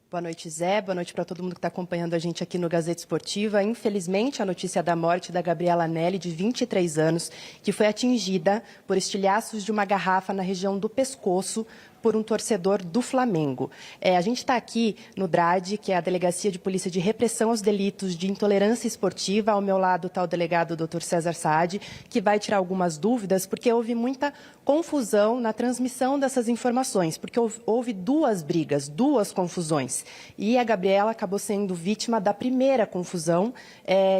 Boa noite, Zé. Boa noite para todo mundo que está acompanhando a gente aqui no Gazeta Esportiva. Infelizmente, a notícia da morte da Gabriela Nelly, de 23 anos, que foi atingida por estilhaços de uma garrafa na região do pescoço por um torcedor do Flamengo. A gente está aqui no DRAD, que é a Delegacia de Polícia de Repressão aos Delitos de Intolerância Esportiva. Ao meu lado está o delegado Dr. César Saad, que vai tirar algumas dúvidas, porque houve muita confusão na transmissão dessas informações, porque houve duas brigas, duas confusões. E a Gabriela acabou sendo vítima da primeira confusão,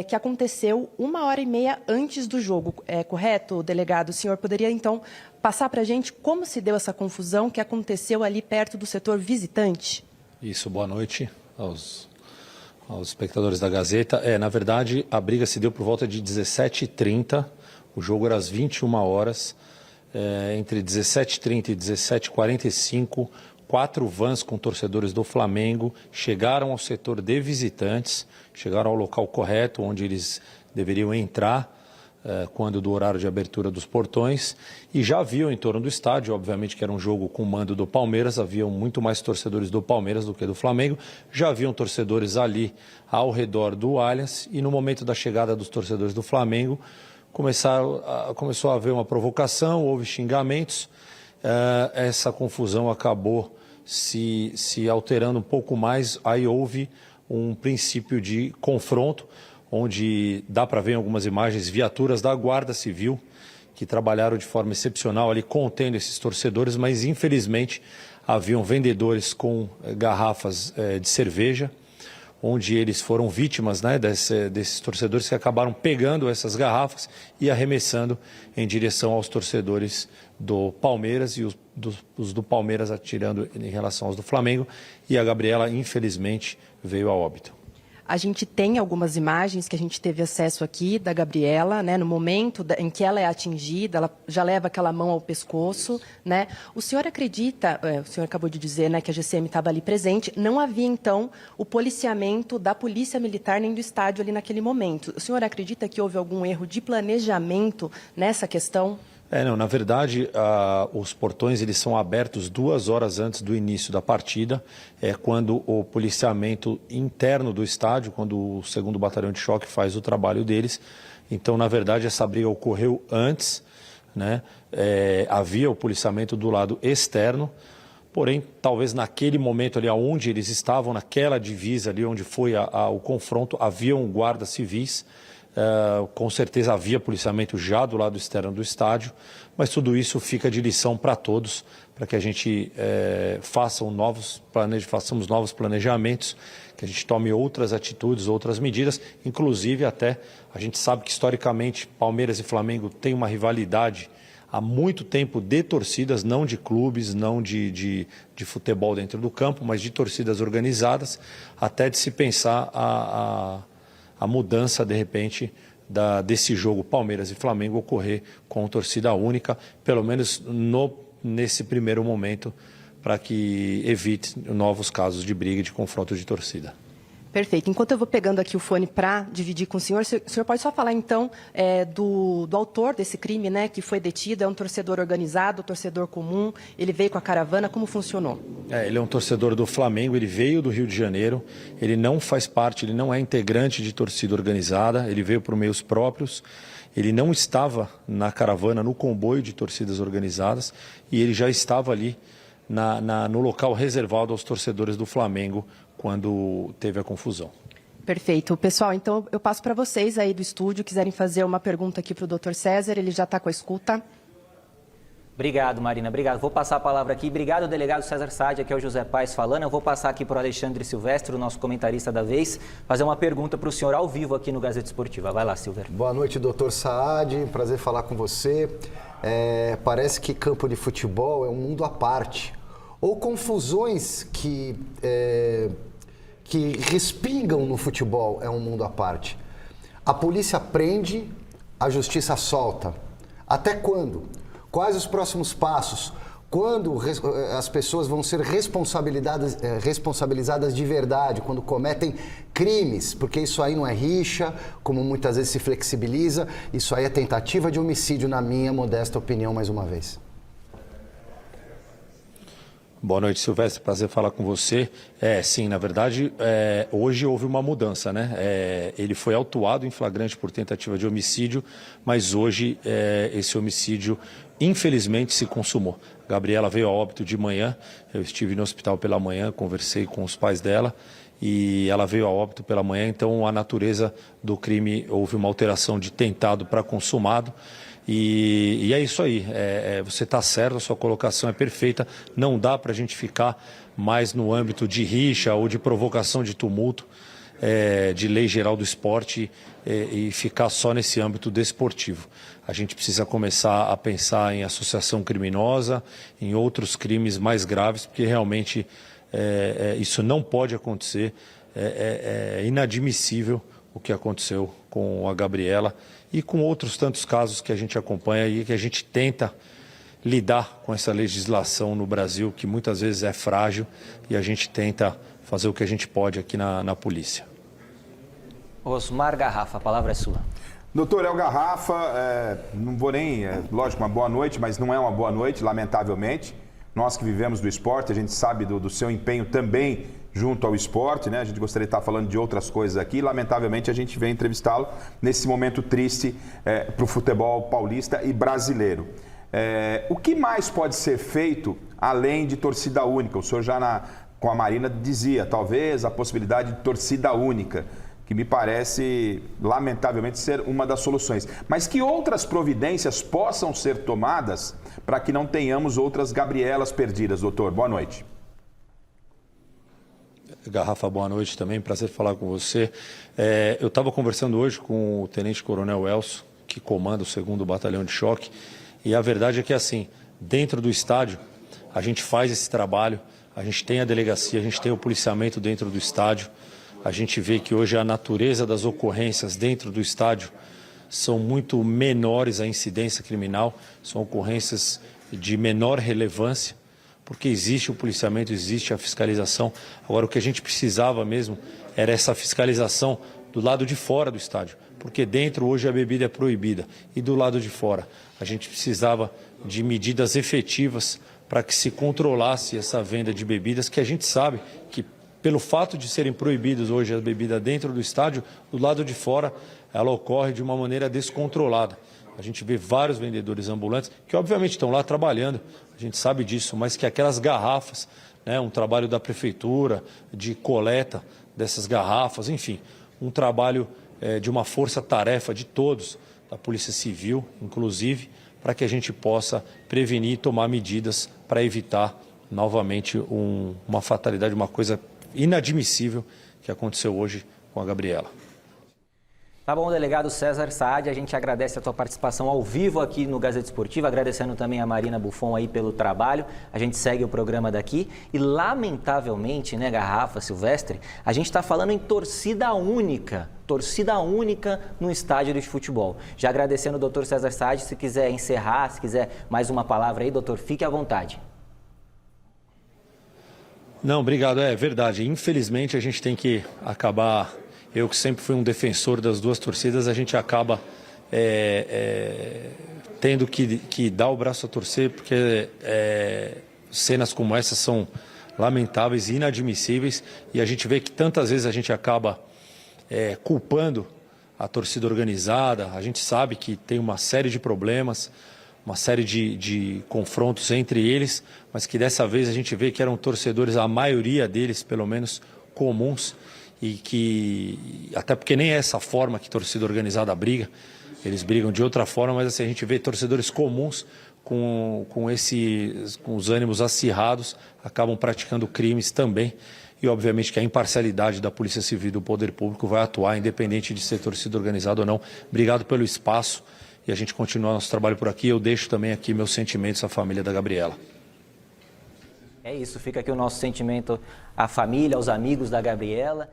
que aconteceu 1h30 antes do jogo. É correto, delegado? O senhor poderia, então, passar para a gente como se deu essa confusão que aconteceu ali perto do setor visitante? Isso, boa noite aos espectadores da Gazeta. Na verdade, a briga se deu por volta de 17h30, o jogo era às 21 horas, entre 17h30 e 17h45, 4 vans com torcedores do Flamengo chegaram ao setor de visitantes, chegaram ao local correto, onde eles deveriam entrar, quando do horário de abertura dos portões, e já haviam em torno do estádio, obviamente que era um jogo com mando do Palmeiras, haviam muito mais torcedores do Palmeiras do que do Flamengo, já haviam torcedores ali ao redor do Allianz, e no momento da chegada dos torcedores do Flamengo, começou a haver uma provocação, houve xingamentos, essa confusão acabou se alterando um pouco mais, aí houve um princípio de confronto, onde dá para ver em algumas imagens viaturas da Guarda Civil que trabalharam de forma excepcional ali contendo esses torcedores, mas infelizmente haviam vendedores com garrafas de cerveja, onde eles foram vítimas, né, desses torcedores que acabaram pegando essas garrafas e arremessando em direção aos torcedores do Palmeiras e os do Palmeiras atirando em relação aos do Flamengo, e a Gabriela infelizmente veio a óbito. A gente tem algumas imagens que a gente teve acesso aqui da Gabriela, né, no momento em que ela é atingida, ela já leva aquela mão ao pescoço, né? O senhor acredita, o senhor acabou de dizer, né, que a GCM estava ali presente, não havia então o policiamento da Polícia Militar nem do estádio ali naquele momento. O senhor acredita que houve algum erro de planejamento nessa questão? Não, na verdade, os portões eles são abertos 2 horas antes do início da partida, quando o policiamento interno do estádio, quando o 2º Batalhão de Choque faz o trabalho deles. Então, na verdade, essa briga ocorreu antes, né? Havia o policiamento do lado externo, porém, talvez naquele momento ali onde eles estavam, naquela divisa ali onde foi o confronto, haviam guardas civis. Com certeza havia policiamento já do lado externo do estádio, mas tudo isso fica de lição para todos, para que a gente façamos novos planejamentos, que a gente tome outras atitudes, outras medidas, inclusive até a gente sabe que historicamente Palmeiras e Flamengo têm uma rivalidade há muito tempo de torcidas, não de clubes, não de futebol dentro do campo, mas de torcidas organizadas, até de se pensar a mudança, de repente, desse jogo Palmeiras e Flamengo ocorrer com torcida única, pelo menos nesse primeiro momento, para que evite novos casos de briga e de confronto de torcida. Perfeito. Enquanto eu vou pegando aqui o fone para dividir com o senhor pode só falar, então, do autor desse crime, né, que foi detido, é um torcedor organizado, torcedor comum, ele veio com a caravana, como funcionou? Ele é um torcedor do Flamengo, ele veio do Rio de Janeiro, ele não faz parte, ele não é integrante de torcida organizada, ele veio por meios próprios, ele não estava na caravana, no comboio de torcidas organizadas, e ele já estava ali no local reservado aos torcedores do Flamengo quando teve a confusão. Perfeito. Pessoal, então eu passo para vocês aí do estúdio, quiserem fazer uma pergunta aqui para o Dr. César, ele já está com a escuta. Obrigado, Marina, obrigado. Vou passar a palavra aqui. Obrigado, delegado César Saad, aqui é o José Paes falando. Eu vou passar aqui para o Alexandre Silvestre, o nosso comentarista da vez, fazer uma pergunta para o senhor ao vivo aqui no Gazeta Esportiva. Vai lá, Silver. Boa noite, doutor Saad, prazer falar com você. Parece que campo de futebol é um mundo à parte. Ou confusões que respingam no futebol é um mundo à parte. A polícia prende, a justiça solta. Até quando? Quais os próximos passos? Quando as pessoas vão ser responsabilizadas de verdade, quando cometem crimes? Porque isso aí não é rixa, como muitas vezes se flexibiliza, isso aí é tentativa de homicídio, na minha modesta opinião, mais uma vez. Boa noite, Silvestre. Prazer falar com você. Sim, na verdade, hoje houve uma mudança, né? Ele foi autuado em flagrante por tentativa de homicídio, mas hoje esse homicídio, infelizmente, se consumou. Gabriela veio a óbito de manhã, eu estive no hospital pela manhã, conversei com os pais dela e ela veio a óbito pela manhã, então a natureza do crime, houve uma alteração de tentado para consumado. E é isso aí, você está certo, a sua colocação é perfeita, não dá para a gente ficar mais no âmbito de rixa ou de provocação de tumulto, de lei geral do esporte e ficar só nesse âmbito desportivo. A gente precisa começar a pensar em associação criminosa, em outros crimes mais graves, porque realmente isso não pode acontecer, é inadmissível o que aconteceu com a Gabriela e com outros tantos casos que a gente acompanha e que a gente tenta lidar com essa legislação no Brasil, que muitas vezes é frágil, e a gente tenta fazer o que a gente pode aqui na polícia. Osmar Garrafa, a palavra é sua. Doutor, é o Garrafa, não vou nem, lógico, uma boa noite, mas não é uma boa noite, lamentavelmente. Nós que vivemos do esporte, a gente sabe do seu empenho também junto ao esporte, né? A gente gostaria de estar falando de outras coisas aqui. Lamentavelmente, a gente vem entrevistá-lo nesse momento triste para o futebol paulista e brasileiro. O que mais pode ser feito além de torcida única? O senhor já com a Marina dizia, talvez a possibilidade de torcida única, que me parece, lamentavelmente, ser uma das soluções. Mas que outras providências possam ser tomadas para que não tenhamos outras Gabrielas perdidas, doutor? Boa noite. Garrafa, boa noite também, prazer falar com você. Eu estava conversando hoje com o Tenente Coronel Elcio, que comanda o 2º Batalhão de Choque, e a verdade é que, assim, dentro do estádio, a gente faz esse trabalho, a gente tem a delegacia, a gente tem o policiamento dentro do estádio, a gente vê que hoje a natureza das ocorrências dentro do estádio são muito menores a incidência criminal, são ocorrências de menor relevância, porque existe o policiamento, existe a fiscalização. Agora, o que a gente precisava mesmo era essa fiscalização do lado de fora do estádio, porque dentro hoje a bebida é proibida e do lado de fora a gente precisava de medidas efetivas para que se controlasse essa venda de bebidas, que a gente sabe que pelo fato de serem proibidas hoje as bebidas dentro do estádio, do lado de fora ela ocorre de uma maneira descontrolada. A gente vê vários vendedores ambulantes que obviamente estão lá trabalhando, a gente sabe disso, mas que aquelas garrafas, né, um trabalho da prefeitura de coleta dessas garrafas, enfim, um trabalho de uma força-tarefa de todos, da Polícia Civil, inclusive, para que a gente possa prevenir e tomar medidas para evitar novamente uma fatalidade, uma coisa inadmissível que aconteceu hoje com a Gabriela. Tá bom, delegado César Saad, a gente agradece a tua participação ao vivo aqui no Gazeta Esportiva, agradecendo também a Marina Buffon aí pelo trabalho. A gente segue o programa daqui e, lamentavelmente, né, Garrafa, Silvestre, a gente está falando em torcida única no estádio de futebol. Já agradecendo o doutor César Saad, se quiser encerrar, se quiser mais uma palavra aí, doutor, fique à vontade. Não, obrigado, é verdade. Infelizmente, a gente tem que acabar... Eu que sempre fui um defensor das duas torcidas, a gente acaba tendo que dar o braço a torcer, porque cenas como essa são lamentáveis e inadmissíveis, e a gente vê que tantas vezes a gente acaba culpando a torcida organizada. A gente sabe que tem uma série de problemas, uma série de confrontos entre eles, mas que dessa vez a gente vê que eram torcedores, a maioria deles, pelo menos, comuns, e que, até porque nem é essa forma que torcida organizada briga, eles brigam de outra forma, mas assim, a gente vê torcedores comuns com os ânimos acirrados, acabam praticando crimes também, e obviamente que a imparcialidade da Polícia Civil e do Poder Público vai atuar, independente de ser torcida organizada ou não. Obrigado pelo espaço, e a gente continua nosso trabalho por aqui. Eu deixo também aqui meus sentimentos à família da Gabriela. É isso, fica aqui o nosso sentimento à família, aos amigos da Gabriela.